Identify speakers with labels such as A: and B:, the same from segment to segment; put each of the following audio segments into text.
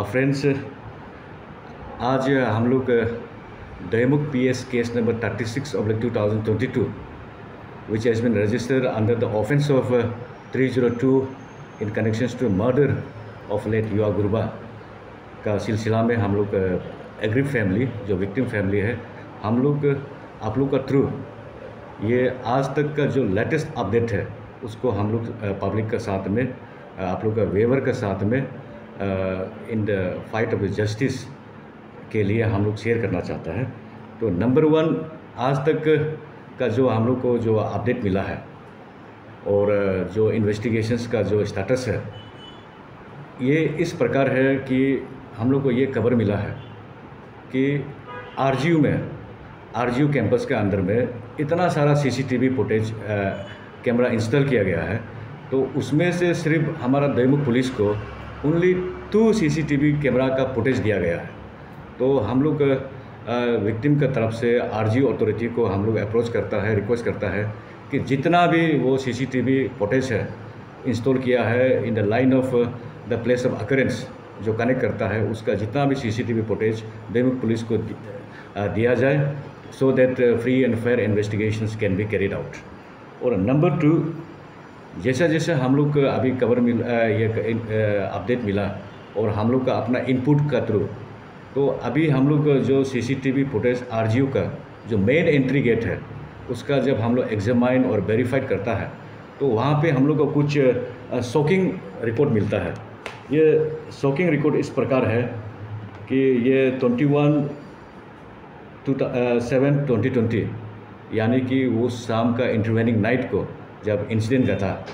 A: Friends, आज हम लोग दहेमुख PS case number 36/2022 which has been registered under the offence of 302 in connections to murder of late युवा गुरबा का सिलसिला में हम लोग एग्री फैमिली जो विक्टिम फैमिली है, हम लोग आप लोग का थ्रू ये आज तक का जो लेटेस्ट अपडेट है उसको हम लोग पब्लिक के साथ में, आप लोग का वेवर के साथ में in the fight of justice के लिए हम लोग शेयर करना चाहता है। तो नंबर 1, आज तक का जो हम लोग को जो अपडेट मिला है और जो इन्वेस्टिगेशंस का जो स्टेटस है, ये इस प्रकार है कि हम लोग को ये खबर मिला है कि आरजीयू कैंपस के अंदर में इतना सारा CCTV फुटेज कैमरा इंस्टॉल किया गया है, तो उसमें से सिर्फ हमारा दहेमुख पुलिस को ओनली 2 CCTV कैमरा का फुटेज दिया गया है। तो हम लोग विक्टिम की तरफ से आरजीयू अथॉरिटी को हम लोग अप्रोच करता है, रिक्वेस्ट करता है कि जितना भी वो CCTV फुटेज है इंस्टॉल किया है in the line of the place of occurrence जो कनेक्ट करता है, उसका जितना भी CCTV फुटेज दहेमुख पुलिस को दिया जाए, so that free and fair investigations can be carried out. और नंबर 2, जैसा जैसा हम लोग को अभी खबर ये अपडेट मिला और हम लोग का अपना इनपुट का थ्रू, तो अभी हम लोग जो CCTV फुटेज आरजीयू का जो मेन एंट्री गेट है उसका जब हम लोग एग्जामाइन और वेरीफाइड करता है, तो वहाँ पे हम लोग को कुछ शॉकिंग रिपोर्ट मिलता है। ये शॉकिंग रिपोर्ट इस प्रकार है कि ये 21/7/2020 यानी कि उस शाम का इंटरवेनिंग नाइट को जब इंसिडेंट का था,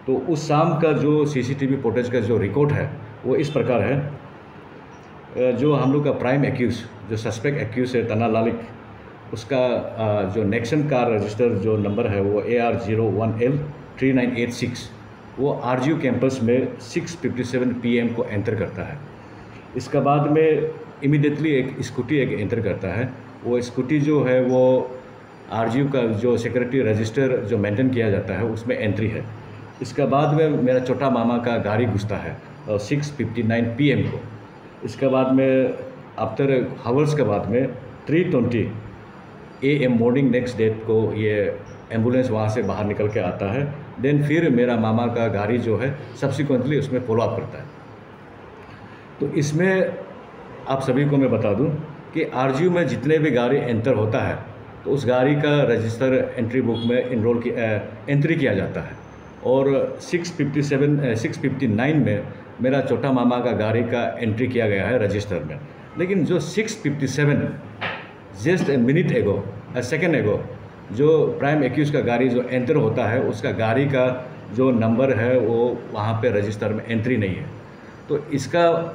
A: तो उस शाम का जो CCTV फुटेज का जो रिकॉर्ड है वो इस प्रकार है। जो हम लोग का प्राइम एक्यूज जो सस्पेक्ट एक्यूज है तना लालिक, उसका जो नेक्सन कार रजिस्टर जो नंबर है वो AR01L3986, वो आरजीयू कैंपस में 6:57 PM को एंटर करता है। इसके बाद में इमीडिएटली एक स्कूटी एंटर करता है। वो स्कूटी जो है वो आरजीयू का जो सिक्योरिटी रजिस्टर जो मेंटेन किया जाता है उसमें एंट्री है। इसके बाद में मेरा छोटा मामा का गाड़ी घुसता है 6:59 PM को। इसके बाद में आफ्टर हावर्स के बाद में 3:20 AM मॉर्निंग नेक्स्ट डेट को ये एम्बुलेंस वहाँ से बाहर निकल के आता है। देन फिर मेरा मामा का गाड़ी जो है सब्सिक्वेंटली उसमें फॉलोअप करता है। तो इसमें आप सभी को मैं बता दूं कि आरजीयू में जितने भी गाड़ी एंटर होता है तो उस गाड़ी का रजिस्टर एंट्री बुक में एंट्री किया जाता है। और 6:59 में मेरा छोटा मामा का गाड़ी का एंट्री किया गया है रजिस्टर में। लेकिन जो 6:57 जस्ट ए मिनट एगो, सेकेंड एगो, जो प्राइम एक्यूज का गाड़ी जो एंटर होता है उसका गाड़ी का जो नंबर है वो वहाँ पे रजिस्टर में एंट्री नहीं है। तो इसका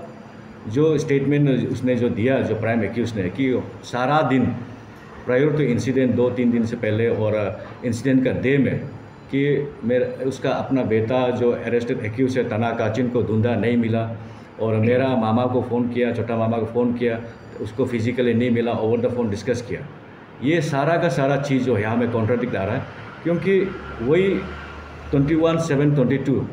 A: जो स्टेटमेंट उसने जो दिया जो प्राइम एक्यूज ने कि सारा दिन प्रायर टू इंसिडेंट 2-3 दिन से पहले और इंसिडेंट का डे में कि मेरा उसका अपना बेटा जो अरेस्टेड एक्यूज है तना काचिन को ढूंढा नहीं मिला, और मेरा मामा को फ़ोन किया, छोटा मामा को फ़ोन किया, उसको फिजिकली नहीं मिला, ओवर द फ़ोन डिस्कस किया। ये सारा का सारा चीज़ जो यहाँ में कॉन्ट्राडिक्ट आ रहा है, क्योंकि वही 21/7/22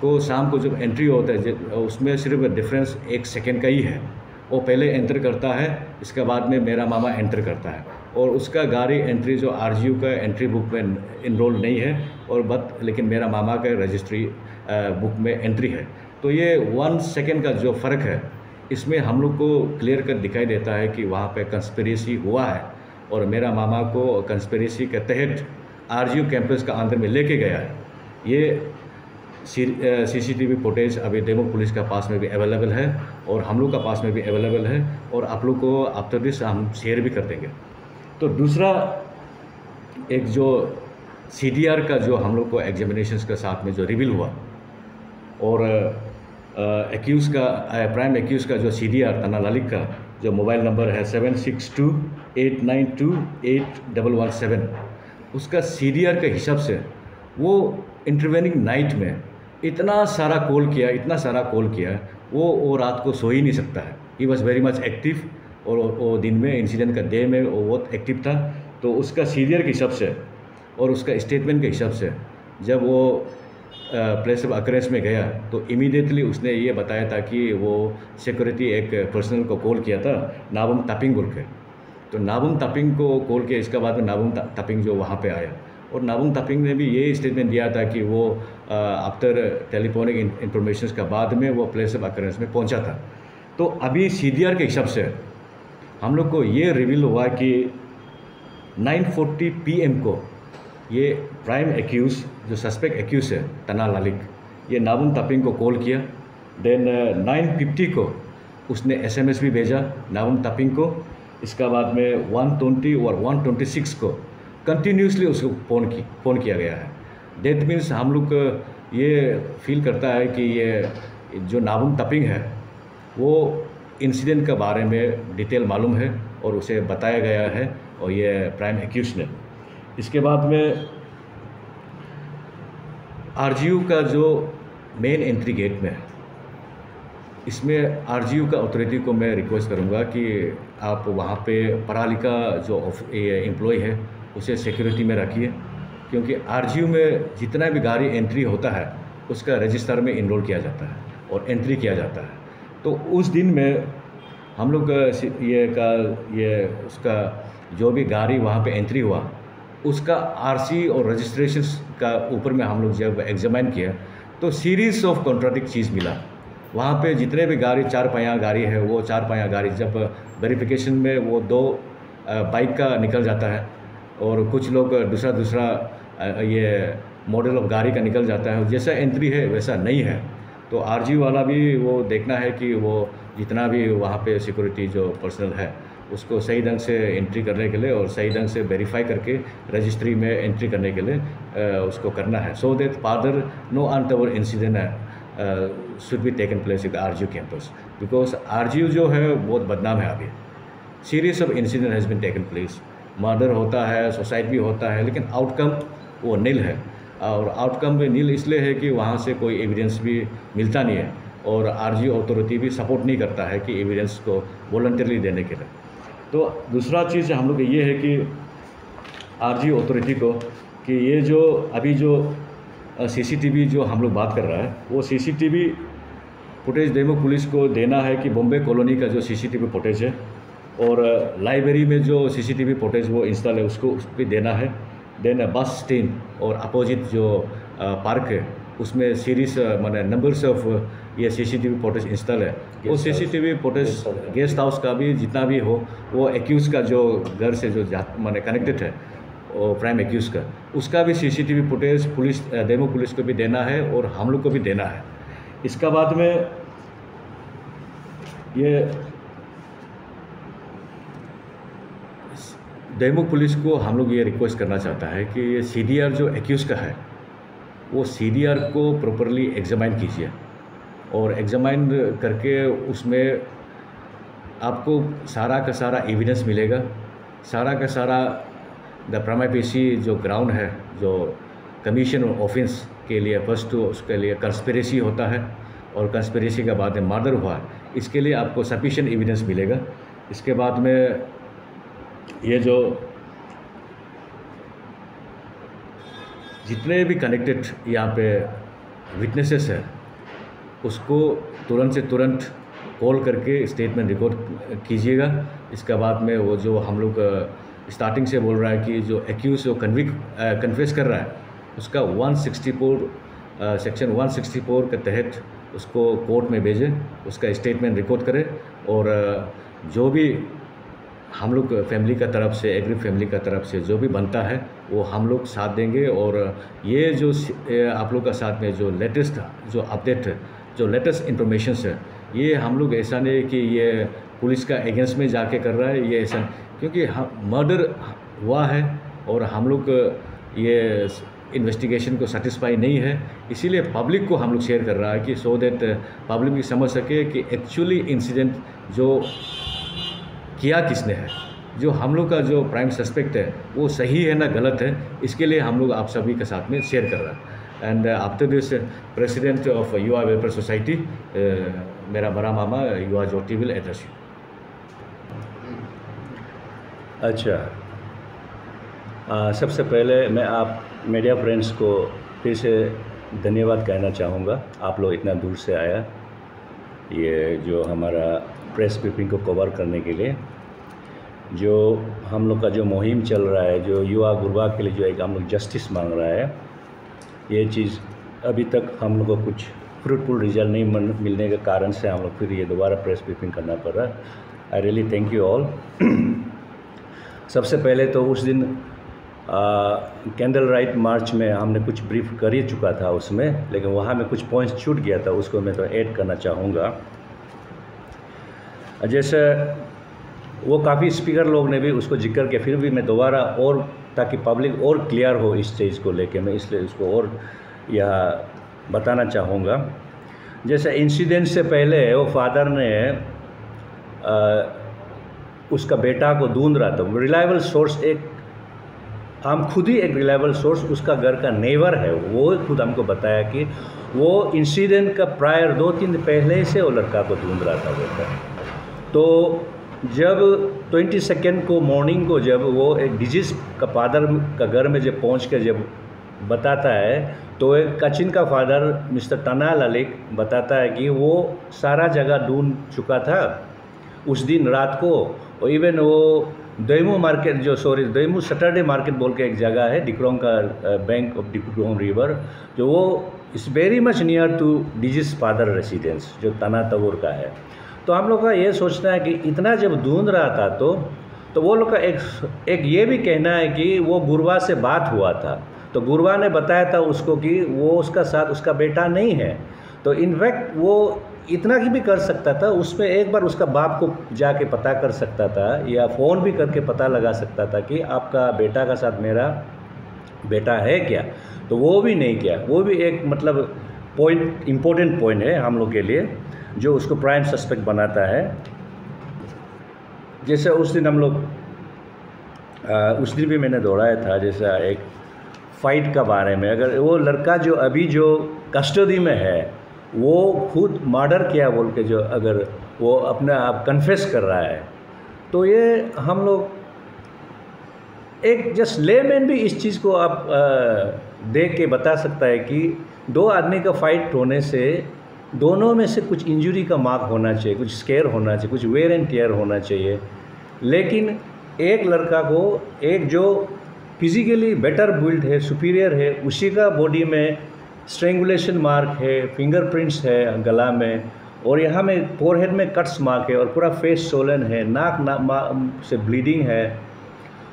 A: को शाम को जब एंट्री होता है उसमें सिर्फ डिफरेंस 1 सेकेंड का ही है। वो पहले एंटर करता है, इसके बाद में मेरा मामा एंटर करता है, और उसका गाड़ी एंट्री जो आरजीयू का एंट्री बुक में इनरोल नहीं है, और लेकिन मेरा मामा का रजिस्ट्री बुक में एंट्री है। तो ये 1 सेकेंड का जो फ़र्क है इसमें हम लोग को क्लियर कर दिखाई देता है कि वहाँ पे कंस्पिरेसी हुआ है, और मेरा मामा को कंस्पिरेसी के तहत आरजीयू कैंपस का अंदर में लेके गया है। ये CCTV फुटेज अभी दहेमुख पुलिस का पास में भी अवेलेबल है और हम लोग का पास में भी अवेलेबल है, और आप लोग को आफ्टर दिस हम शेयर भी कर देंगे। तो दूसरा एक जो CDR का जो हम लोग को एग्जामिनेशंस के साथ में जो रिवील हुआ, और एक्यूज़ का प्राइम एक्यूज़ का जो CDR तना लालिक का जो मोबाइल नंबर है 762-892-8117, उसका CDR के हिसाब से वो इंटरवेनिंग नाइट में इतना सारा कॉल किया, वो रात को सो ही नहीं सकता है। He was very much active, और वो दिन में इंसिडेंट का डे में वो बहुत एक्टिव था। तो उसका CDR के हिसाब से और उसका स्टेटमेंट के हिसाब से जब वो प्लेस ऑफ अकरेंस में गया तो इमीडिएटली उसने ये बताया था कि वो सिक्योरिटी एक पर्सनल को कॉल किया था, नाबम तापिंग बोल के। तो नाबम तापिंग को कॉल किया, इसके बाद में नाबम तापिंग जो वहाँ पे आया, और नाबम तापिंग ने भी ये स्टेटमेंट दिया था कि वो आफ्टर टेलीफोनिक इंफॉर्मेशन का बाद में वो प्लेस ऑफ अकरेंस में पहुँचा था। तो अभी CDR के हिसाब से हम लोग को ये रिवील हुआ कि 9:40 PM को ये प्राइम एक्यूज जो सस्पेक्ट एक्यूज है तना लालिक, ये नाबम तापिंग को कॉल किया। देन 9:50 को उसने SMS भी भेजा नाबम तापिंग को। इसका बाद में 1:20 और 1:26 को कंटिन्यूसली उसको फ़ोन किया गया है। दैट मीन्स हम लोग ये फील करता है कि ये जो नाबम तापिंग है वो इंसिडेंट के बारे में डिटेल मालूम है और उसे बताया गया है, और ये प्राइम एक्यूज ने। इसके बाद में RGU का जो मेन एंट्री गेट में है, इसमें RGU का अथॉरिटी को मैं रिक्वेस्ट करूंगा कि आप वहाँ पे पढ़ा लिखा जो एम्प्लॉय है उसे सिक्योरिटी में रखिए, क्योंकि RGU में जितना भी गाड़ी एंट्री होता है उसका रजिस्टर में इनरोल किया जाता है और एंट्री किया जाता है। तो उस दिन में हम लोग ये उसका जो भी गाड़ी वहाँ पे एंट्री हुआ उसका RC और रजिस्ट्रेशन का ऊपर में हम लोग जब एग्जामिन किया तो सीरीज़ ऑफ कॉन्ट्राडिक्ट चीज़ मिला। वहाँ पे जितने भी गाड़ी 4 पहिया गाड़ी है, वो 4 पहिया गाड़ी जब वेरिफिकेशन में वो 2 बाइक का निकल जाता है और कुछ लोग दूसरा ये मॉडल ऑफ गाड़ी का निकल जाता है, जैसा एंट्री है वैसा नहीं है। तो RGU वाला भी वो देखना है कि वो जितना भी वहाँ पे सिक्योरिटी जो पर्सनल है उसको सही ढंग से एंट्री करने के लिए और सही ढंग से वेरीफाई करके रजिस्ट्री में एंट्री करने के लिए उसको करना है, so that father no untoward incident should be taken place with RGU campus, because RGU जो है बहुत बदनाम है। अभी series of incident has been taken place, murder होता है, सुसाइड भी होता है, लेकिन आउटकम वो नील है। और आउटकम भी नील इसलिए है कि वहाँ से कोई एविडेंस भी मिलता नहीं है और RGU अथॉरिटी भी सपोर्ट नहीं करता है कि एविडेंस को वॉलंटरली देने के लिए। तो दूसरा चीज़ हम लोग ये है कि RGU अथॉरिटी को कि ये जो अभी जो CCTV जो हम लोग बात कर रहा है वो CCTV फुटेज दैमुख पुलिस को देना है कि बॉम्बे कॉलोनी का जो CCTV फुटेज है और लाइब्रेरी में जो CCTV फुटेज वो इंस्टॉल है उसको भी देना है। देन बस स्टैंड और अपोजिट जो पार्क है उसमें सीरीज माने नंबर्स ऑफ ये CCTV फुटेज इंस्टॉल है। वो CCTV फुटेज गेस्ट हाउस का भी जितना भी हो वो एक्यूज का जो घर से जो माने कनेक्टेड है और प्राइम एक्यूज का उसका भी CCTV फुटेज पुलिस दैमुख पुलिस को भी देना है और हम लोग को भी देना है। इसका बाद में ये दैमुख पुलिस को हम लोग ये रिक्वेस्ट करना चाहता है कि ये CDR जो एक्यूज का है वो CDR को प्रॉपरली एग्जामाइन कीजिए और एग्जामाइन करके उसमें आपको सारा का सारा एविडेंस मिलेगा, सारा का सारा द प्राइमा फेसी जो ग्राउंड है जो कमीशन ऑफेंस के लिए फर्स्ट तो उसके लिए कंस्पिरेसी होता है और कंस्पिरेसी के बाद में मर्डर हुआ, इसके लिए आपको सफिशिएंट एविडेंस मिलेगा। इसके बाद में ये जो जितने भी कनेक्टेड यहाँ पे विटनेसेस है उसको तुरंत से तुरंत कॉल करके स्टेटमेंट रिकॉर्ड कीजिएगा। इसके बाद में वो जो हम लोग स्टार्टिंग से बोल रहा है कि जो एक्यूज जो कन्फेस कर रहा है उसका 164 सेक्शन 164 के तहत उसको कोर्ट में भेजें, उसका स्टेटमेंट रिकॉर्ड करें और जो भी हम लोग फैमिली का तरफ से एग्री फैमिली का तरफ से जो भी बनता है वो हम लोग साथ देंगे। और ये जो आप लोग का साथ में जो लेटेस्ट जो अपडेट है जो लेटेस्ट इंफॉर्मेशन है ये हम लोग ऐसा नहीं कि ये पुलिस का अगेंस्ट में जाके कर रहा है, ये ऐसा क्योंकि मर्डर हुआ है और हम लोग ये इन्वेस्टिगेशन को सेटिस्फाई नहीं है, इसीलिए पब्लिक को हम लोग शेयर कर रहा है कि सो दैट पब्लिक भी समझ सके कि एक्चुअली इंसिडेंट जो किया किसने है, जो हम लोग का जो प्राइम सस्पेक्ट है वो सही है ना गलत है, इसके लिए हम लोग आप सभी के साथ में शेयर कर रहा है। And after this president of युवा वेलफेयर सोसाइटी मेरा बड़ा मामा युवा ज्योति विल एड्रेस यू।
B: अच्छा, सबसे पहले मैं आप मीडिया फ्रेंड्स को फिर से धन्यवाद कहना चाहूँगा। आप लोग इतना दूर से आया ये जो हमारा प्रेस ब्रीफिंग को कवर करने के लिए। जो हम लोग का जो मुहिम चल रहा है, जो युवा गुरबा के लिए जो एक हम लोग जस्टिस मांग रहा है, ये चीज़ अभी तक हम लोग को कुछ फ्रूटफुल रिजल्ट नहीं मिलने के कारण से हम लोग फिर ये दोबारा प्रेस ब्रीफिंग करना पड़ रहा है। I really thank you all. सबसे पहले तो उस दिन कैंडल लाइट मार्च में हमने कुछ ब्रीफ कर ही चुका था उसमें, लेकिन वहाँ में कुछ पॉइंट्स छूट गया था, उसको मैं तो ऐड करना चाहूँगा। जैसे वो काफ़ी स्पीकर लोग ने भी उसको जिक्र किया, फिर भी मैं दोबारा और ताकि पब्लिक और क्लियर हो इस चीज़ को लेके, मैं इसलिए उसको और यह बताना चाहूँगा। जैसे इंसिडेंट से पहले वो फादर ने उसका बेटा को ढूंढ रहा था। रिलायबल सोर्स एक हम खुद ही एक रिलायबल सोर्स उसका घर का नेबर है, वो खुद हमको बताया कि वो इंसिडेंट का प्रायर 2-3 दिन पहले से वो लड़का को ढूंढ रहा था बेटा। तो जब 22 को मॉर्निंग को जब वो एक डिजीज का फादर का घर में जब पहुंच कर जब बताता है, तो एक कचिन का फादर मिस्टर टनाल अलिक बताता है कि वो सारा जगह ढूंढ चुका था उस दिन रात को। और इवन वो दैमू मार्केट दैमू सैटरडे मार्केट बोल के एक जगह है डिक्रोंग का बैंक ऑफ डिक्रोंग रिवर, जो वो is very much near to deceased father residence जो तना तवुर का है। तो हम लोग का ये सोचना है कि इतना जब ढूंढ रहा था तो वो लोग का एक ये भी कहना है कि वो गुरवा से बात हुआ था, तो गुरवा ने बताया था उसको कि वो उसका साथ उसका बेटा नहीं है। तो इनफैक्ट वो इतना ही भी कर सकता था, उसमें एक बार उसका बाप को जाके पता कर सकता था या फ़ोन भी करके पता लगा सकता था कि आपका बेटा का साथ मेरा बेटा है क्या। तो वो भी नहीं किया। वो भी एक मतलब पॉइंट इम्पोर्टेंट पॉइंट है हम लोग के लिए, जो उसको प्राइम सस्पेक्ट बनाता है। जैसे उस दिन हम लोग उस दिन भी मैंने दोहराया था, जैसा एक फ़ाइट का बारे में, अगर वो लड़का जो अभी जो कस्टडी में है वो खुद मर्डर किया बोल के जो अगर वो अपने आप कन्फेस कर रहा है, तो ये हम लोग एक जस्ट लेमैन भी इस चीज़ को आप देख के बता सकता है कि दो आदमी का फाइट होने से दोनों में से कुछ इंजरी का मार्क होना चाहिए, कुछ स्केयर होना चाहिए, कुछ वेयर एंड टियर होना चाहिए। लेकिन एक लड़का को एक जो फिजिकली बेटर बिल्ड है, सुपीरियर है, उसी का बॉडी में स्ट्रेंगुलेशन मार्क है, फिंगरप्रिंट्स है गला में, और यहाँ में फोरहेड में कट्स मार्क है, और पूरा फेस सोलन है, नाक से ब्लीडिंग है।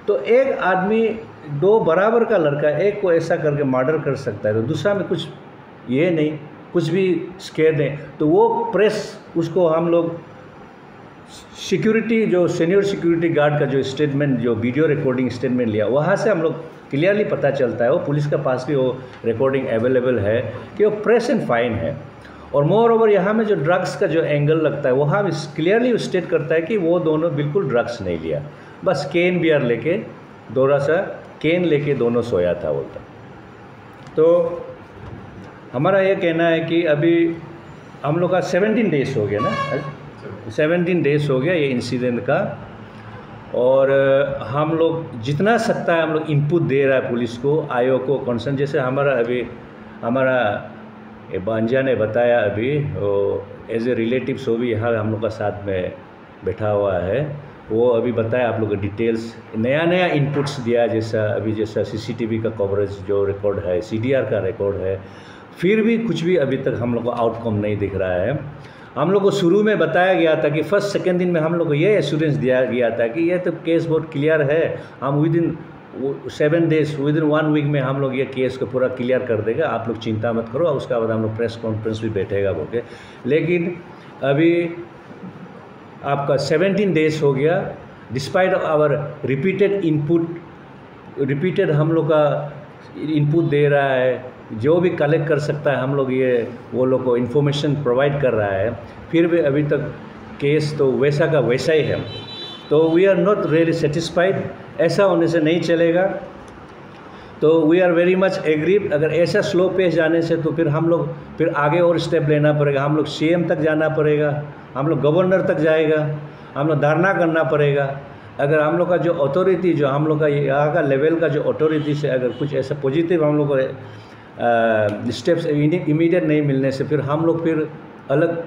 B: तो एक आदमी दो बराबर का लड़का एक को ऐसा करके मर्डर कर सकता है, तो दूसरा में कुछ ये नहीं, कुछ भी स्केयर नहीं। तो वो प्रेस उसको हम लोग सिक्योरिटी जो सीनियर सिक्योरिटी गार्ड का जो स्टेटमेंट, जो वीडियो रिकॉर्डिंग स्टेटमेंट लिया, वहाँ से हम लोग क्लियरली पता चलता है, वो पुलिस के पास भी वो रिकॉर्डिंग अवेलेबल है कि वो प्रेस एंड फाइन है। और मोर ओवर यहाँ में जो ड्रग्स का जो एंगल लगता है, वहाँ भी क्लियरली स्टेट करता है कि वो दोनों बिल्कुल ड्रग्स नहीं लिया, बस केन बियर लेके थोड़ा सा केन लेके दोनों सोया था बोलता। तो हमारा ये कहना है कि अभी हम लोग का 17 डेज हो गया ना, 17 डेज हो गया ये इंसिडेंट का, और हम लोग जितना सकता है हम लोग इनपुट दे रहा है पुलिस को, आयोग को कंसर्न। जैसे हमारा बांजा ने बताया अभी, वो एज ए रिलेटिव सो भी यहाँ हम लोग का साथ में बैठा हुआ है, वो अभी बताया आप लोग डिटेल्स नया इनपुट्स दिया, जैसा सीसीटीवी का कवरेज जो रिकॉर्ड है, सीडीआर का रिकॉर्ड है, फिर भी कुछ भी अभी तक हम लोग को आउटकम नहीं दिख रहा है। हम लोग को शुरू में बताया गया था कि फर्स्ट सेकेंड दिन में हम लोग को ये एश्योरेंस दिया गया था कि ये तो केस बहुत क्लियर है, हम विदिन 7 डेज विदिन 1 वीक में हम लोग ये केस को पूरा क्लियर कर देगा, आप लोग चिंता मत करो, उसके बाद हम लोग प्रेस कॉन्फ्रेंस भी बैठेगा बोल के। लेकिन अभी आपका 17 डेज हो गया, despite our repeated input, repeated हम लोग का इनपुट दे रहा है, जो भी कलेक्ट कर सकता है हम लोग ये वो लोग को इन्फॉर्मेशन प्रोवाइड कर रहा है, फिर भी अभी तक केस तो वैसा का वैसा ही है। तो we are not really satisfied, ऐसा होने से नहीं चलेगा। तो we are very much aggrieve, अगर ऐसा स्लो पेस जाने से तो फिर हम लोग फिर आगे और स्टेप लेना पड़ेगा, हम लोग सीएम तक जाना पड़ेगा, हम लोग गवर्नर तक जाएगा, हम लोग धरना करना पड़ेगा। अगर हम लोग का जो अथॉरिटी, जो हम लोग का यहाँ का लेवल का जो अथॉरिटी से अगर कुछ ऐसा पॉजिटिव हम लोग को स्टेप्स इमीडिएट नहीं मिलने से फिर हम लोग फिर अलग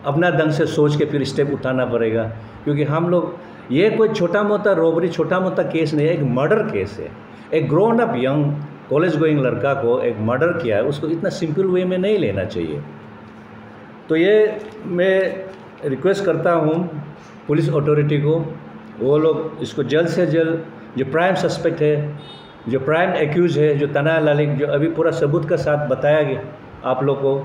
B: अपना ढंग से सोच के फिर स्टेप उठाना पड़ेगा, क्योंकि हम लोग ये कोई छोटा मोटा रॉबरी, छोटा मोटा केस नहीं है, एक मर्डर केस है। एक grown up young college going लड़का को एक मर्डर किया है, उसको इतना सिंपल वे में नहीं लेना चाहिए। तो ये मैं रिक्वेस्ट करता हूँ पुलिस अथॉरिटी को, वो लोग इसको जल्द से जल्द, जो प्राइम सस्पेक्ट है, जो प्राइम एक्यूज है, जो तना लालिक, जो अभी पूरा सबूत का साथ बताया गया आप लोग को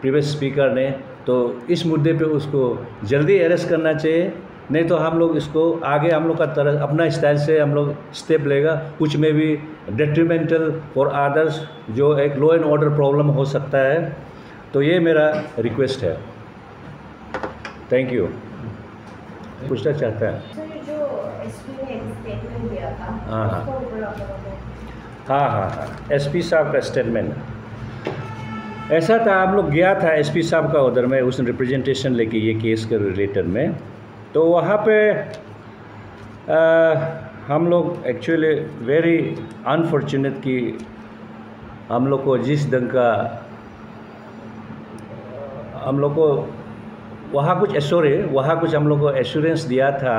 B: प्रीवियस स्पीकर ने, तो इस मुद्दे पे उसको जल्दी अरेस्ट करना चाहिए। नहीं तो हम लोग इसको आगे हम लोग का तरह अपना स्टाइल से हम लोग स्टेप लेगा, कुछ में भी डेट्रीमेंटल फॉर अदर्स, जो एक लॉ एंड ऑर्डर प्रॉब्लम हो सकता है। तो ये मेरा रिक्वेस्ट है। Thank you. पूछना चाहता है?
C: जो एसपी ने स्टेटमेंट दिया था,
B: हाँ एसपी साहब का स्टेटमेंट ऐसा था, हम लोग गया था एसपी साहब का उधर में, उसने रिप्रेजेंटेशन लेके ये केस के रिलेटेड में। तो वहाँ पे हम लोग एक्चुअली वेरी अनफॉर्चुनेट कि हम लोग को जिस ढंग का हम लोग को वहाँ कुछ हम लोग को एश्योरेंस दिया था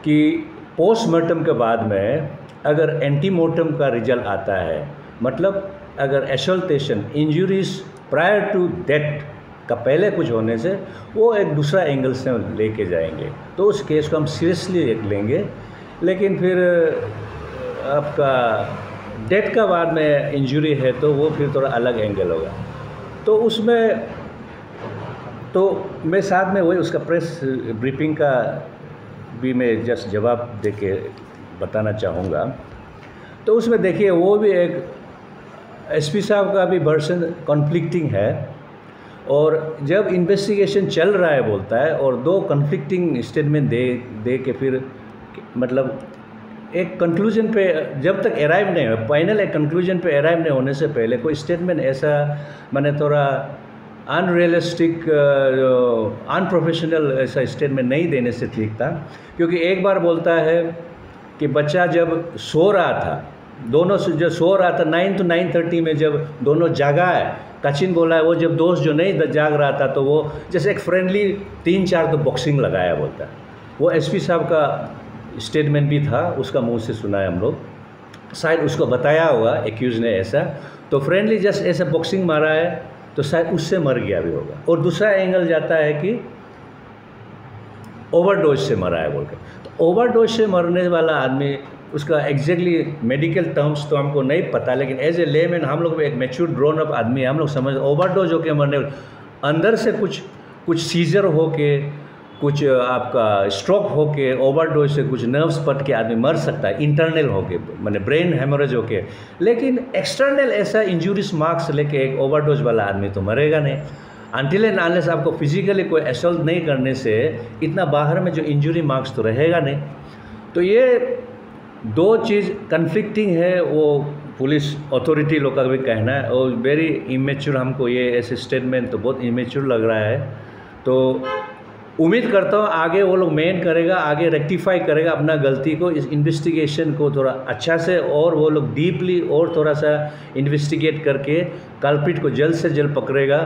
B: कि पोस्टमार्टम के बाद में अगर एंटीमोर्टम का रिजल्ट आता है, मतलब अगर असल्टेशन इंजरीज प्रायर टू डेथ का पहले कुछ होने से, वो एक दूसरा एंगल से लेके जाएंगे, तो उस केस को हम सीरियसली लेंगे। लेकिन फिर आपका डेथ का बाद में इंजरी है तो वो फिर थोड़ा अलग एंगल होगा। तो उसमें तो मैं साथ में वही उसका प्रेस ब्रीफिंग का भी मैं जस्ट जवाब दे के बताना चाहूँगा। तो उसमें देखिए वो भी एक एसपी साहब का भी वर्जन कॉन्फ्लिक्टिंग है, और जब इन्वेस्टिगेशन चल रहा है बोलता है, और दो कॉन्फ्लिक्टिंग स्टेटमेंट दे के फिर मतलब एक कंक्लूजन पे जब तक अराइव नहीं हो, फाइनल एक कंक्लूजन पे अराइव नहीं होने से पहले कोई स्टेटमेंट ऐसा मैंने थोड़ा अनरियलिस्टिक अनप्रोफेशनल ऐसा स्टेटमेंट नहीं देने से ठीक था। क्योंकि एक बार बोलता है कि बच्चा जब सो रहा था, दोनों जो सो रहा था 9 to 9:30 में जब दोनों जागा है, कचिन बोला है वो जब दोस्त जो नहीं जाग रहा था तो वो जैसे एक फ्रेंडली 3-4 तो बॉक्सिंग लगाया बोलता है। वो एसपी साहब का स्टेटमेंट भी था, उसका मुंह से सुना है हम लोग, शायद उसको बताया होगा एक्यूज ने ऐसा, तो फ्रेंडली जस्ट ऐसा बॉक्सिंग मारा है तो शायद उससे मर गया भी होगा। और दूसरा एंगल जाता है कि ओवरडोज से मरा है बोल के। तो ओवरडोज से मरने वाला आदमी, उसका एग्जैक्टली मेडिकल टर्म्स तो हमको नहीं पता, लेकिन एज ए लेमैन हम लोग एक मैच्योर ग्रोन अप आदमी है, हम लोग समझ ओवरडोज होके मरने, अंदर से कुछ सीजर होके, कुछ आपका स्ट्रोक होके, ओवरडोज से कुछ नर्व्स पट के आदमी मर सकता है, इंटरनल होके माने ब्रेन हेमोरेज होके। लेकिन एक्सटर्नल ऐसा इंजुरीज मार्क्स लेके एक ओवरडोज वाला आदमी तो मरेगा नहीं, अनटिल एंड अनलेस आपको फिजिकली कोई असॉल्ट नहीं करने से इतना बाहर में जो इंजुरी मार्क्स तो रहेगा नहीं। तो ये दो चीज़ कन्फ्लिक्टिंग है, वो पुलिस अथॉरिटी लोग का भी कहना है, और वेरी इमेच्योर हमको ये ऐसे स्टेटमेंट तो बहुत इमेच्योर लग रहा है। तो उम्मीद करता हूँ आगे वो लोग मेन करेगा, आगे रेक्टिफाई करेगा अपना गलती को, इस इन्वेस्टिगेशन को थोड़ा अच्छा से और वो लोग डीपली और थोड़ा सा इन्वेस्टिगेट करके कल्प्रिट को जल्द से जल्द पकड़ेगा।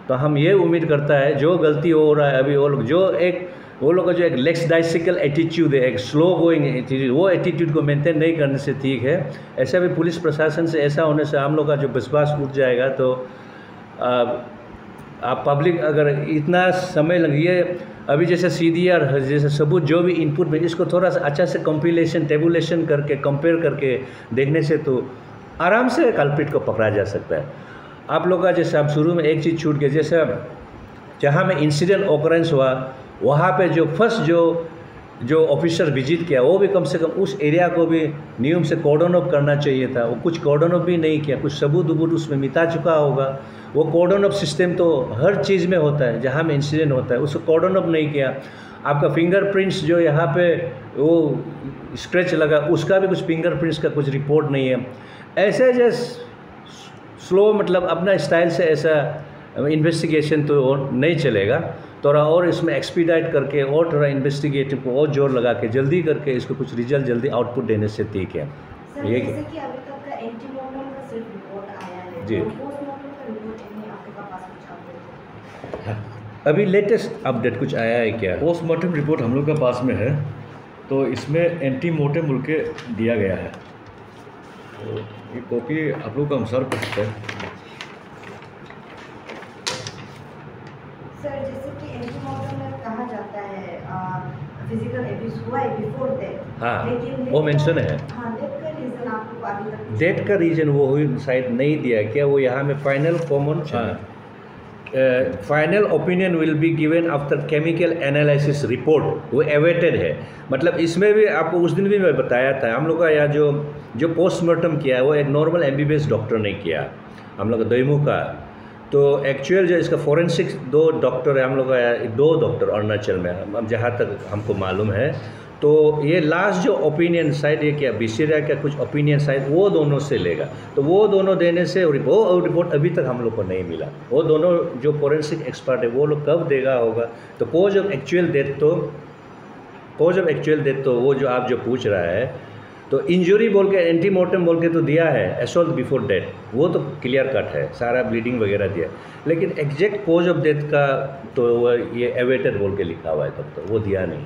B: तो हम ये उम्मीद करता है जो गलती हो रहा है अभी, वो लोग जो एक वो लोग का जो एक लेक्स डाइसिकल एटीट्यूड है, एक स्लो गोइंग एटीट्यूड, वो एटीट्यूड को मेंटेन नहीं करने से ठीक है। ऐसा भी पुलिस प्रशासन से ऐसा होने से हम लोग का जो विश्वास उठ जाएगा। तो आप पब्लिक अगर इतना समय लगिए, अभी जैसे CDR जैसे सबूत जो भी इनपुट में, इसको थोड़ा सा अच्छा से कंपिलेशन टेबुलेशन करके कंपेयर करके देखने से तो आराम से कल्प्रिट को पकड़ा जा सकता है। आप लोग का जैसे आप शुरू में एक चीज़ छूट गई, जैसे जहाँ में इंसिडेंट ऑकरेंस हुआ वहाँ पे जो फर्स्ट जो ऑफिसर विजिट किया, वो भी कम से कम उस एरिया को भी नियम से कॉर्डन ऑफ करना चाहिए था। वो कुछ कॉर्डन ऑफ भी नहीं किया, कुछ सबूत वबूत उसमें मिटा चुका होगा। वो कॉर्डन ऑफ सिस्टम तो हर चीज़ में होता है, जहाँ में इंसिडेंट होता है उसको कॉर्डन ऑफ नहीं किया। आपका फिंगरप्रिंट्स जो यहाँ पे वो स्क्रैच लगा, उसका भी कुछ फिंगरप्रिंट्स का कुछ रिपोर्ट नहीं है। ऐसे जैसे स्लो मतलब अपना स्टाइल से ऐसा इन्वेस्टिगेशन तो नहीं चलेगा। थोड़ा और इसमें एक्सपीडाइट करके और थोड़ा इन्वेस्टिगेटिव को और जोर लगा के जल्दी करके इसको कुछ रिजल्ट जल्दी आउटपुट देने से ठीक है।
C: सर, जैसे कि अभी तक का एंटीमोर्टम का सिर्फ रिपोर्ट आया
B: जी।
C: पोस्टमार्टम का रिपोर्ट है आपके पास कुछ अपडेट?
B: अभी लेटेस्ट अपडेट कुछ आया है क्या?
A: पोस्टमार्टम रिपोर्ट हम लोग के पास में है, तो इसमें एंटीमोर्टम बोल के दिया गया है। तो ये कॉपी आप लोग का अनुसार कर सकते हैं।
C: सर जैसे कि एंटीमोर्टम में कहा जाता है फिजिकल एब्यूज हुआ है बिफोर डेथ,
B: हाँ,
C: लेकिन
B: वो मेंशन है।
C: हाँ, डेथ का रीजन आपको अभी तक
B: डेट का रीजन वो हुई शायद नहीं दिया क्या? वो यहाँ में final opinion will be given after chemical analysis report, वो अवेटेड है। मतलब इसमें भी आपको उस दिन भी मैं बताया था, हम लोग का यहाँ जो पोस्टमार्टम किया है वो एक नॉर्मल MBBS डॉक्टर ने किया, हम लोग का दैमू का। तो एक्चुअल जो इसका फोरेंसिक 2 डॉक्टर है, हम लोग का 2 डॉक्टर अरुणाचल में, अब जहाँ तक हमको मालूम है। तो ये लास्ट जो ओपिनियन शायद ये क्या बिसेरिया का कुछ ओपिनियन शायद वो दोनों से लेगा, तो वो दोनों देने से वो रिपोर्ट अभी तक हम लोग को नहीं मिला। वो दोनों जो फोरेंसिक एक्सपर्ट है वो लोग कब देगा होगा। तो कोज ऑफ एक्चुअल डेथ तो वो जो आप जो पूछ रहा है, तो इंजरी बोल के एंटीमोर्टम बोल के तो दिया है, असॉल्ट बिफोर डेथ वो तो क्लियर कट है, सारा ब्लीडिंग वगैरह दिया, लेकिन एग्जैक्ट कोज ऑफ डेथ का तो ये अवेटेड बोल के लिखा हुआ है, तब तो वो दिया नहीं।